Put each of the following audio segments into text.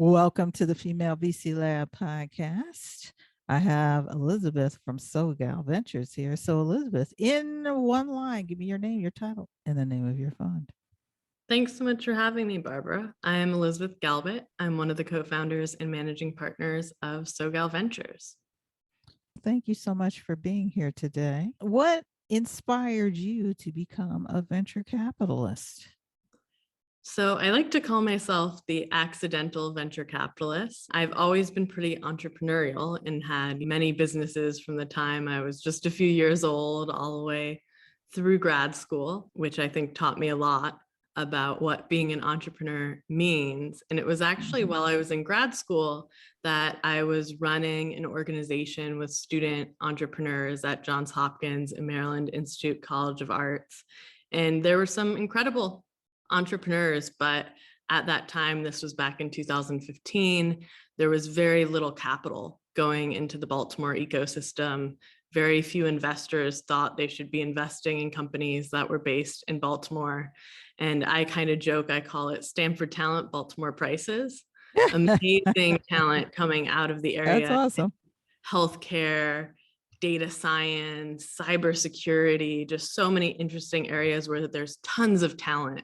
Welcome to the Female VC Lab podcast. I have Elizabeth from SoGal Ventures here. So, Elizabeth, in one line, give me your name, your title, and the name of your fund. Thanks so much for having me, Barbara. I am Elizabeth Galbut. I'm one of the co-founders and managing partners of SoGal Ventures. Thank you so much for being here today. What inspired you to become a venture capitalist? So I like to call myself the accidental venture capitalist. I've always been pretty entrepreneurial and had many businesses from the time I was just a few years old all the way through grad school, which I think taught me a lot about what being an entrepreneur means. And it was actually while I was in grad school that I was running an organization with student entrepreneurs at Johns Hopkins and Maryland Institute College of Arts. And there were some incredible entrepreneurs, but at that time, this was back in 2015, there was very little capital going into the Baltimore ecosystem. Very few investors thought they should be investing in companies that were based in Baltimore. And I kind of joke, I call it Stanford talent, Baltimore prices. Amazing talent coming out of the area. That's awesome. Healthcare, data science, cybersecurity, just so many interesting areas where there's tons of talent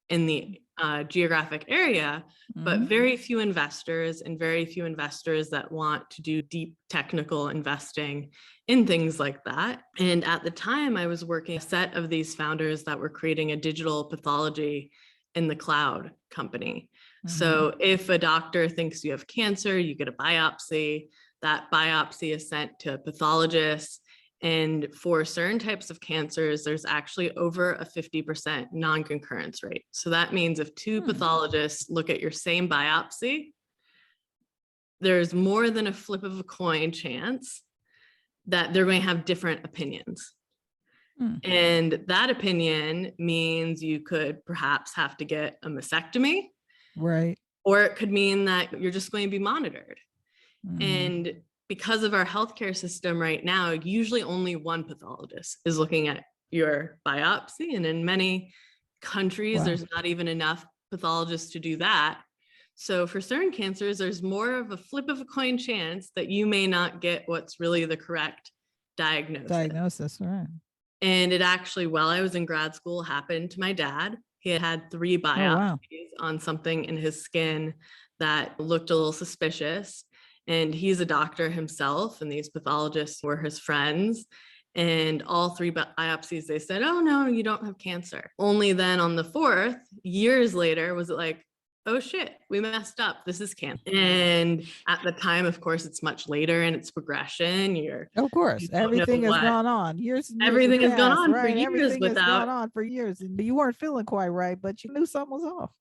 in the geographic area, but very few investors and very few investors that want to do deep technical investing in things like that. And at the time I was working a set of these founders that were creating a digital pathology in the cloud company. So if a doctor thinks you have cancer, you get a biopsy. That biopsy is sent to a pathologist. And for certain types of cancers, there's actually over a 50% non-concurrence rate. So that means if two pathologists look at your same biopsy, there's more than a flip of a coin chance that they're going to have different opinions. And that opinion means you could perhaps have to get a mastectomy. Right. Or it could mean that you're just going to be monitored. And because of our healthcare system right now, usually only one pathologist is looking at your biopsy. And in many countries, there's not even enough pathologists to do that. So for certain cancers, there's more of a flip of a coin chance that you may not get what's really the correct diagnosis. Right. And it actually, while I was in grad school, happened to my dad. He had 3 biopsies on something in his skin that looked a little suspicious. And he's a doctor himself, and these pathologists were his friends. And all 3 biopsies, they said, oh, no, you don't have cancer. Only then on the 4th, years later, was it like, oh, shit, we messed up. This is cancer. And at the time, of course, it's much later in its progression. Of course, everything has gone on. Everything has gone on for years everything without. Has gone on for years. And you weren't feeling quite right, but you knew something was off.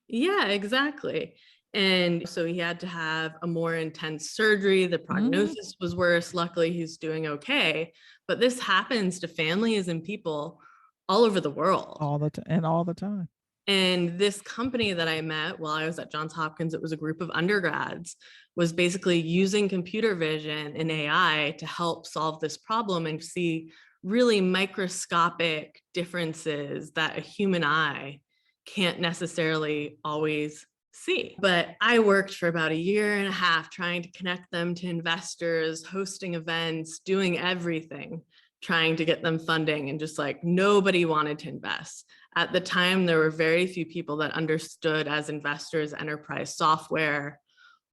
Yeah, exactly. And so he had to have a more intense surgery. The prognosis was worse. Luckily, he's doing okay. But this happens to families and people all over the world. All the time. And this company that I met while I was at Johns Hopkins, it was a group of undergrads, was basically using computer vision and AI to help solve this problem and see really microscopic differences that a human eye can't necessarily always see. But I worked for about 1.5 years trying to connect them to investors, hosting events, doing everything, trying to get them funding, and just like nobody wanted to invest. At the time, there were very few people that understood as investors enterprise software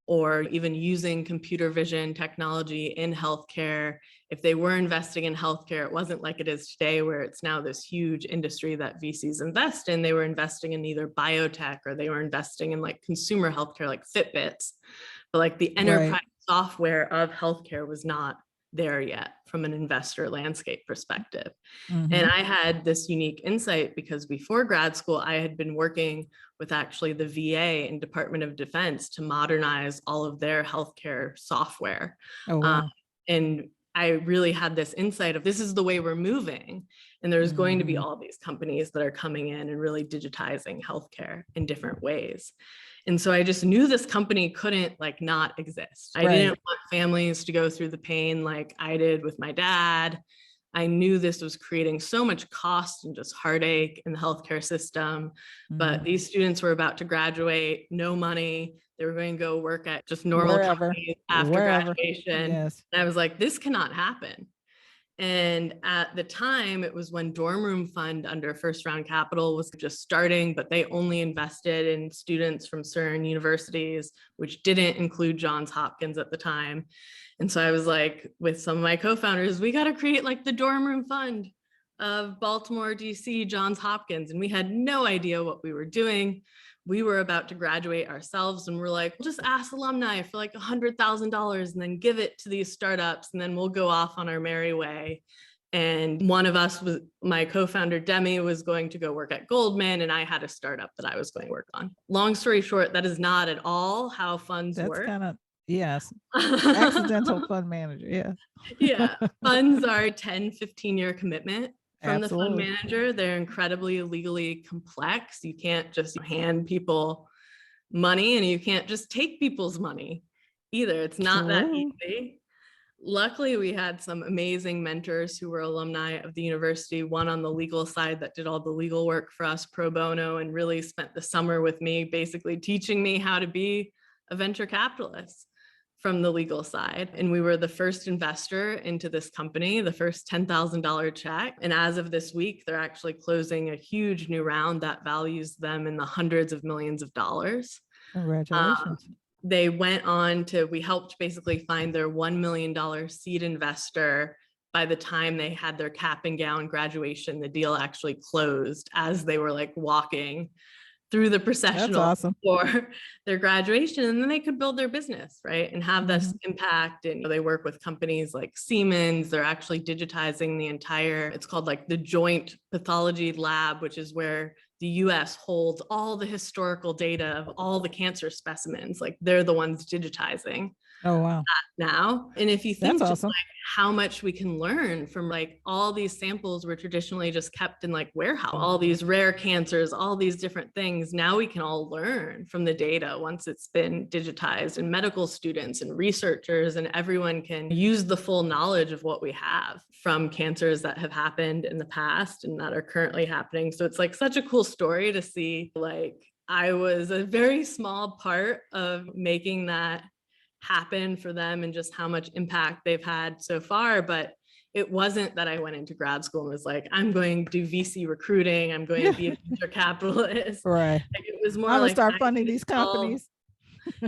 or even using computer vision technology in healthcare. If they were investing in healthcare, it wasn't like it is today, where it's now this huge industry that VCs invest in. They were investing in either biotech or they were investing in like consumer healthcare, like Fitbits. But like the enterprise software of healthcare was not there yet from an investor landscape perspective. And I had this unique insight because before grad school, I had been working with actually the VA and Department of Defense to modernize all of their healthcare software. And I really had this insight of this is the way we're moving. And there's going to be all these companies that are coming in and really digitizing healthcare in different ways. And so I just knew this company couldn't like not exist. I didn't want families to go through the pain like I did with my dad. I knew this was creating so much cost and just heartache in the healthcare system. But these students were about to graduate, no money. They were going to go work at just normal Wherever, companies after wherever. graduation. Yes. And I was like, this cannot happen. And at the time, it was when Dorm Room Fund under First Round Capital was just starting, but they only invested in students from certain universities, which didn't include Johns Hopkins at the time. And so I was like, with some of my co-founders, we got to create like the Dorm Room Fund of Baltimore, DC, Johns Hopkins. And we had no idea what we were doing. We were about to graduate ourselves, and we're like, we'll just ask alumni for like $100,000 and then give it to these startups, and then we'll go off on our merry way. And one of us was, my co-founder Demi, was going to go work at Goldman, and I had a startup that I was going to work on. Long story short, that is not at all how funds That's work. kind of, yes, accidental fund manager. Yeah. Yeah, funds are a 10, 15-year commitment from Absolutely. the fund manager. They're incredibly legally complex. You can't just hand people money, and you can't just take people's money either. It's not that True. easy. Luckily, we had some amazing mentors who were alumni of the university, one on the legal side that did all the legal work for us pro bono and really spent the summer with me, basically teaching me how to be a venture capitalist from the legal side. And we were the first investor into this company, the first $10,000 check. And as of this week, they're actually closing a huge new round that values them in the hundreds of millions of dollars. Congratulations. They went on to, we helped basically find their $1 million seed investor. By the time they had their cap and gown graduation, the deal actually closed as they were like walking through the processional awesome. for their graduation, and then they could build their business, right, and have this impact. And they work with companies like Siemens. They're actually digitizing the entire, it's called like the Joint Pathology Lab, which is where the US holds all the historical data of all the cancer specimens. Like they're the ones digitizing. Oh, wow. Now. And if you think That's just awesome. like how much we can learn from like all these samples were traditionally just kept in like warehouse, all these rare cancers, all these different things. Now we can all learn from the data once it's been digitized, and medical students and researchers and everyone can use the full knowledge of what we have from cancers that have happened in the past and that are currently happening. So it's like such a cool story to see. Like I was a very small part of making that happen for them and just how much impact they've had so far. But it wasn't that I went into grad school and was like, I'm going to do VC recruiting, I'm going to be a venture capitalist. Right. Like, it was more I'm gonna like, start funding these companies.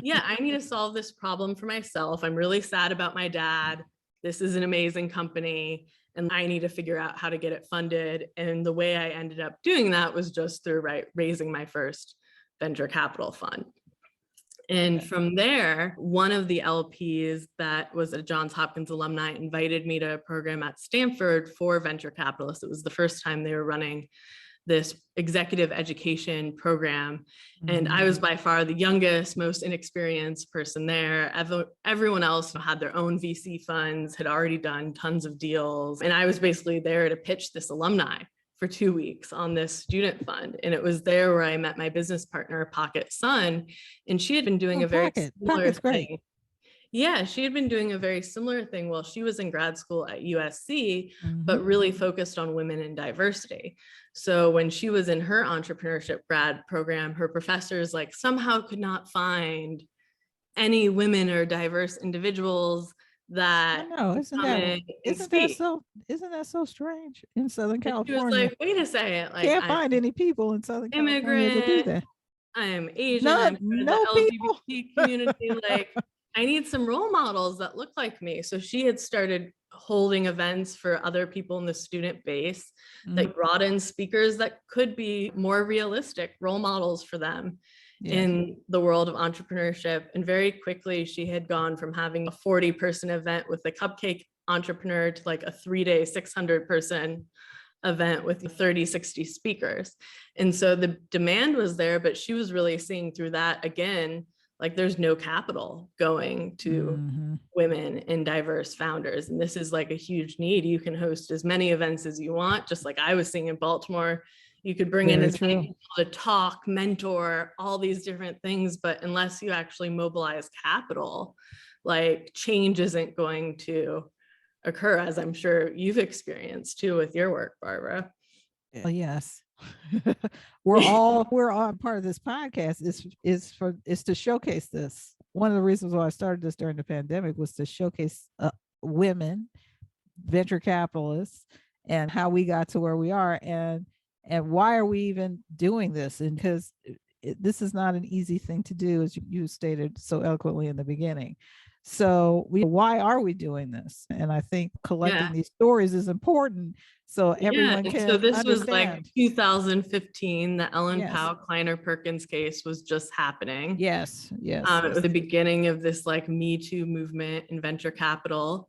Yeah, I need to solve this problem for myself. I'm really sad about my dad. This is an amazing company, and I need to figure out how to get it funded. And the way I ended up doing that was just through raising my first venture capital fund. And from there, one of the LPs that was a Johns Hopkins alumni invited me to a program at Stanford for venture capitalists. It was the first time they were running this executive education program. And I was by far the youngest, most inexperienced person there. Everyone else had their own VC funds, had already done tons of deals. And I was basically there to pitch this alumni for 2 weeks on this student fund. And it was there where I met my business partner, Pocket Sun. And she had been doing a very similar thing. Yeah, she had been doing a very similar thing while she was in grad school at USC, but really focused on women and diversity. So when she was in her entrepreneurship grad program, her professors like somehow could not find any women or diverse individuals that isn't that so strange in Southern California? She was like, wait a second, like can't find any people in Southern California to do that. I'm Asian, I'm part of the LGBT community, like I need some role models that look like me. So she had started holding events for other people in the student base that brought in speakers that could be more realistic role models for them in the world of entrepreneurship. And very quickly, she had gone from having a 40-person event with a cupcake entrepreneur to like a 3-day, 600-person event with 30, 60 speakers. And so the demand was there, but she was really seeing through that again, like there's no capital going to women and diverse founders. And this is like a huge need. You can host as many events as you want, just like I was seeing in Baltimore. You could bring in as many people to talk, mentor, all these different things, but unless you actually mobilize capital, like change isn't going to occur, as I'm sure you've experienced too with your work, Barbara. Oh, yes. we're all part of this podcast is to showcase this. One of the reasons why I started this during the pandemic was to showcase women venture capitalists and how we got to where we are, and why are we even doing this. And because this is not an easy thing to do, as you stated so eloquently in the beginning. So why are we doing this? And I think collecting these stories is important so everyone can so this understand. was like 2015. The Ellen Powell Kleiner Perkins case was just happening. Yes. It was the beginning of this like Me Too movement in venture capital.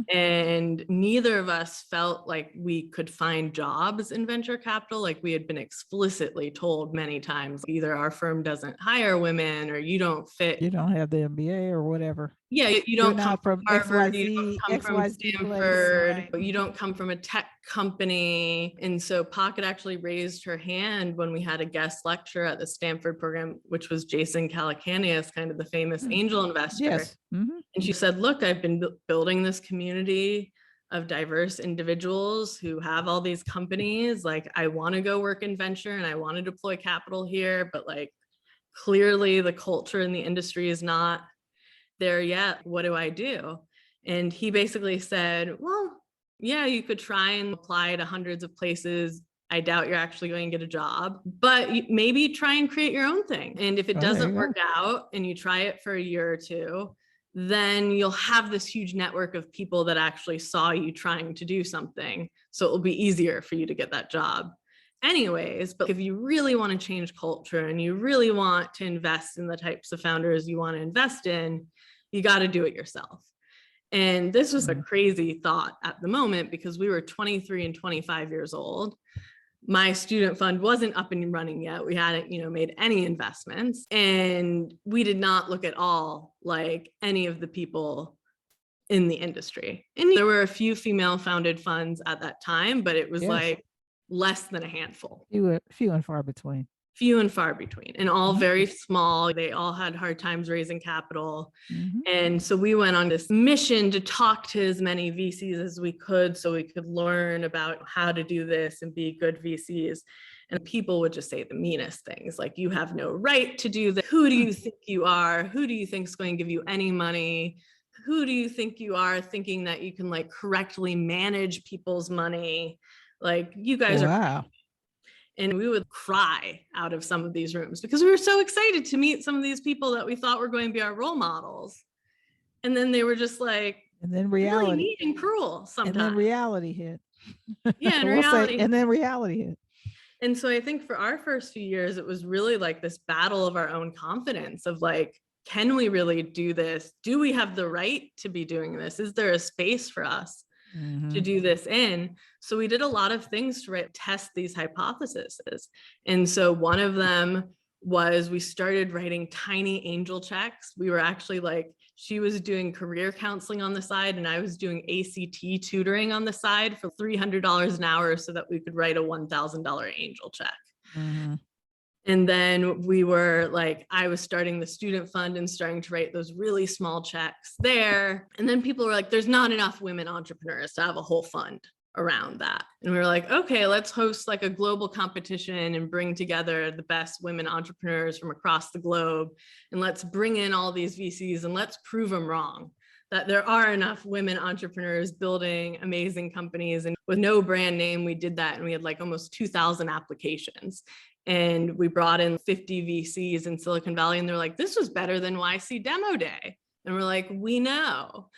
And neither of us felt like we could find jobs in venture capital. Like we had been explicitly told many times, either our firm doesn't hire women or you don't fit. You don't have the MBA or whatever. Yeah, you don't come from Harvard, XYZ, you don't come from Stanford, you don't come from a tech company. And so Pocket actually raised her hand when we had a guest lecture at the Stanford program, which was Jason Calacanis, kind of the famous angel investor. Yes. And she said, look, I've been building this community of diverse individuals who have all these companies. Like, I want to go work in venture and I want to deploy capital here, but like, clearly the culture in the industry is not there yet. What do I do? And he basically said, well, yeah, you could try and apply to hundreds of places. I doubt you're actually going to get a job, but maybe try and create your own thing. And if it doesn't work out and you try it for a year or two, then you'll have this huge network of people that actually saw you trying to do something. So it will be easier for you to get that job anyways. But if you really want to change culture and you really want to invest in the types of founders you want to invest in, you got to do it yourself. And this was a crazy thought at the moment because we were 23 and 25 years old. My student fund wasn't up and running yet. We hadn't, made any investments, and we did not look at all like any of the people in the industry. And there were a few female founded funds at that time, but it was like less than a handful. Few and far between. Few and far between, and all very small. They all had hard times raising capital. And so we went on this mission to talk to as many VCs as we could so we could learn about how to do this and be good VCs. And people would just say the meanest things, like, you have no right to do this. Who do you think you are? Who do you think is going to give you any money? Who do you think you are, thinking that you can like correctly manage people's money? Like, you guys are. And we would cry out of some of these rooms because we were so excited to meet some of these people that we thought were going to be our role models. And then they were just like, and then reality, really mean and cruel sometimes. And then reality hit. Yeah, and then reality hit. And so I think for our first few years, it was really like this battle of our own confidence of like, can we really do this? Do we have the right to be doing this? Is there a space for us to do this in? So we did a lot of things to test these hypotheses. And so one of them was we started writing tiny angel checks. We were actually like, she was doing career counseling on the side and I was doing ACT tutoring on the side for $300 an hour so that we could write a $1,000 angel check. And then we were like, I was starting the student fund and starting to write those really small checks there. And then people were like, there's not enough women entrepreneurs to have a whole fund around that. And we were like, okay, let's host like a global competition and bring together the best women entrepreneurs from across the globe. And let's bring in all these VCs and let's prove them wrong, that there are enough women entrepreneurs building amazing companies. And with no brand name, we did that. And we had like almost 2,000 applications. And we brought in 50 VCs in Silicon Valley, and they're like, this was better than YC Demo Day. And we're like, we know.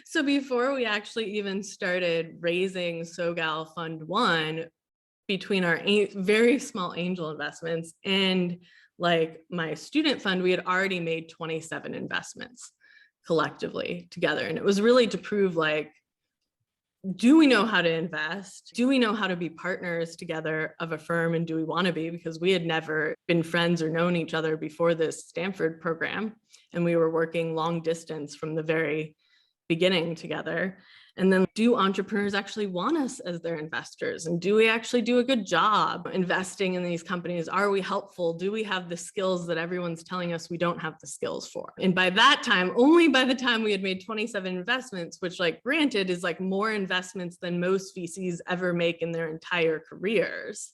So before we actually even started raising SoGal Fund 1, between our very small angel investments and like my student fund, we had already made 27 investments collectively together. And it was really to prove like, do we know how to invest? Do we know how to be partners together of a firm? And do we want to be? Because we had never been friends or known each other before this Stanford program. And we were working long distance from the very beginning together. And then, do entrepreneurs actually want us as their investors? And do we actually do a good job investing in these companies? Are we helpful? Do we have the skills that everyone's telling us we don't have the skills for? And by that time, only by the time we had made 27 investments, which, like, granted is like more investments than most VCs ever make in their entire careers,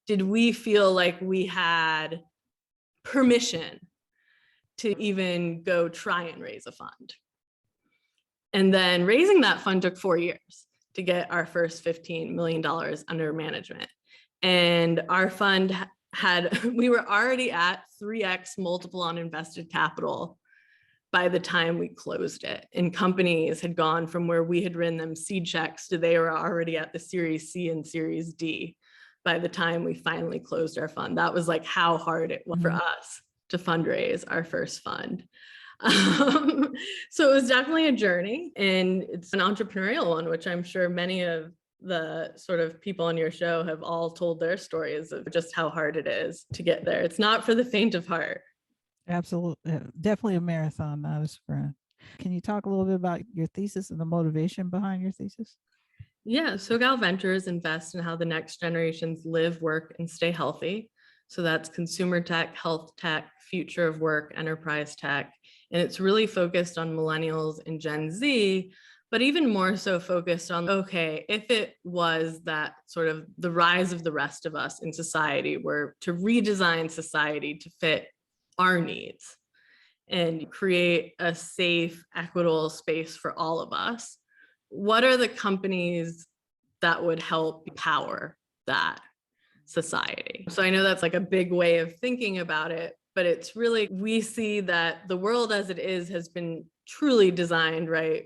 did we feel like we had permission to even go try and raise a fund. And then raising that fund took 4 years to get our first $15 million under management. And our fund we were already at 3x multiple on invested capital by the time we closed it. And companies had gone from where we had written them seed checks to they were already at the Series C and Series D by the time we finally closed our fund. That was like how hard it was for us to fundraise our first fund. So it was definitely a journey, and it's an entrepreneurial one, which I'm sure many of the sort of people on your show have all told their stories of just how hard it is to get there. It's not for the faint of heart. Absolutely. Definitely a marathon, not a sprint. Can you talk a little bit about your thesis and the motivation behind your thesis? Yeah, SoGal Ventures invests in how the next generations live, work, and stay healthy. So that's consumer tech, health tech, future of work, enterprise tech. And it's really focused on millennials and Gen Z, but even more so focused on, okay, if it was that sort of the rise of the rest of us in society were to redesign society to fit our needs and create a safe, equitable space for all of us, what are the companies that would help power that society? So I know that's like a big way of thinking about it, but it's really, we see that the world as it is has been truly designed, right,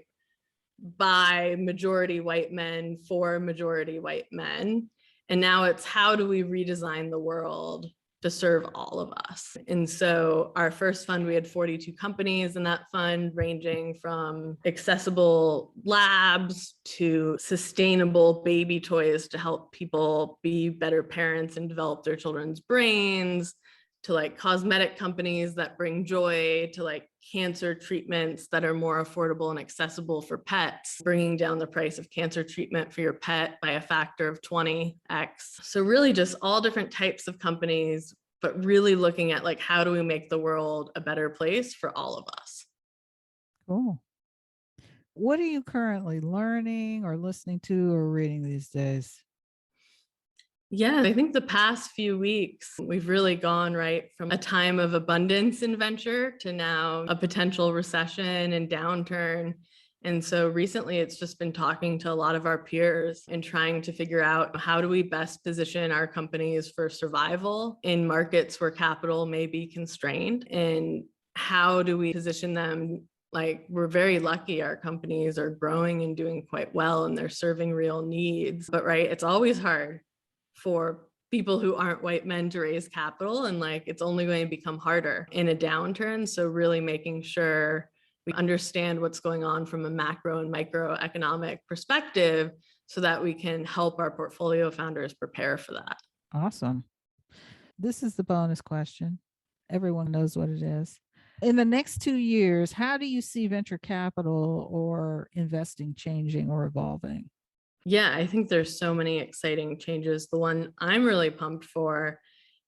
by majority white men for majority white men. And now it's how do we redesign the world to serve all of us? And so our first fund, we had 42 companies in that fund, ranging from accessible labs to sustainable baby toys to help people be better parents and develop their children's brains, to like cosmetic companies that bring joy, to like cancer treatments that are more affordable and accessible for pets, bringing down the price of cancer treatment for your pet by a factor of 20x. So really just all different types of companies, but really looking at like, how do we make the world a better place for all of us? Cool. What are you currently learning or listening to or reading these days? Yeah, I think the past few weeks, we've really gone right from a time of abundance in venture to now a potential recession and downturn. And so recently it's just been talking to a lot of our peers and trying to figure out how do we best position our companies for survival in markets where capital may be constrained, and how do we position them. Like, we're very lucky our companies are growing and doing quite well and they're serving real needs, but right, it's always hard for people who aren't white men to raise capital, and like it's only going to become harder in a downturn. So really making sure we understand what's going on from a macro and microeconomic perspective so that we can help our portfolio founders prepare for that. Awesome. This is the bonus question. Everyone knows what it is. In the next 2 years, how do you see venture capital or investing changing or evolving? Yeah, I think there's so many exciting changes. The one I'm really pumped for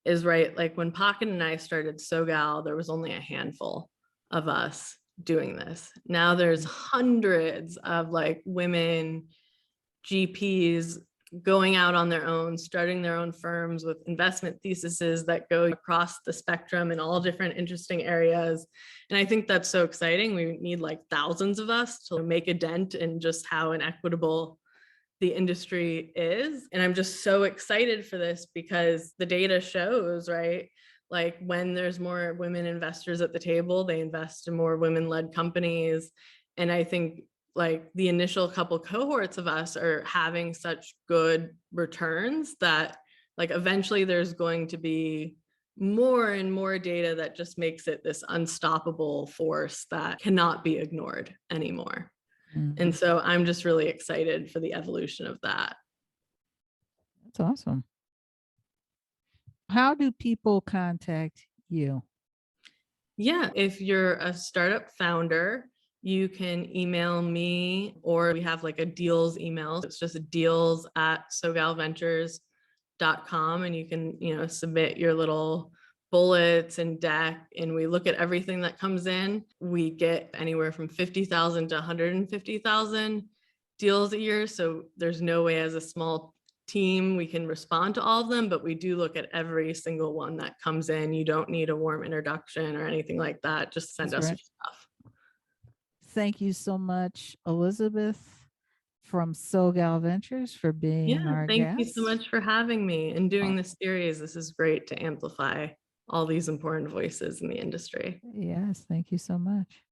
is, right, like when Pocket and I started SoGal, there was only a handful of us doing this. Now there's hundreds of like women GPs going out on their own, starting their own firms with investment theses that go across the spectrum in all different interesting areas. And I think that's so exciting. We need like thousands of us to make a dent in just how inequitable the industry is. And I'm just so excited for this because the data shows, right? Like when there's more women investors at the table, they invest in more women-led companies. And I think like the initial couple cohorts of us are having such good returns that like eventually there's going to be more and more data that just makes it this unstoppable force that cannot be ignored anymore. And so I'm just really excited for the evolution of that. That's awesome. How do people contact you? Yeah, if you're a startup founder you can email me, or we have like a deals email. It's just deals@sogalventures.com, and you can, submit your little bullets and deck, and we look at everything that comes in. We get anywhere from 50,000 to 150,000 deals a year. So there's no way as a small team we can respond to all of them, but we do look at every single one that comes in. You don't need a warm introduction or anything like that. Just send That's us right. your stuff. Thank you so much, Elizabeth from SoGal Ventures, for being Yeah, our thank you so guest. much for having me and doing this series. This is great to amplify all these important voices in the industry. Yes, thank you so much.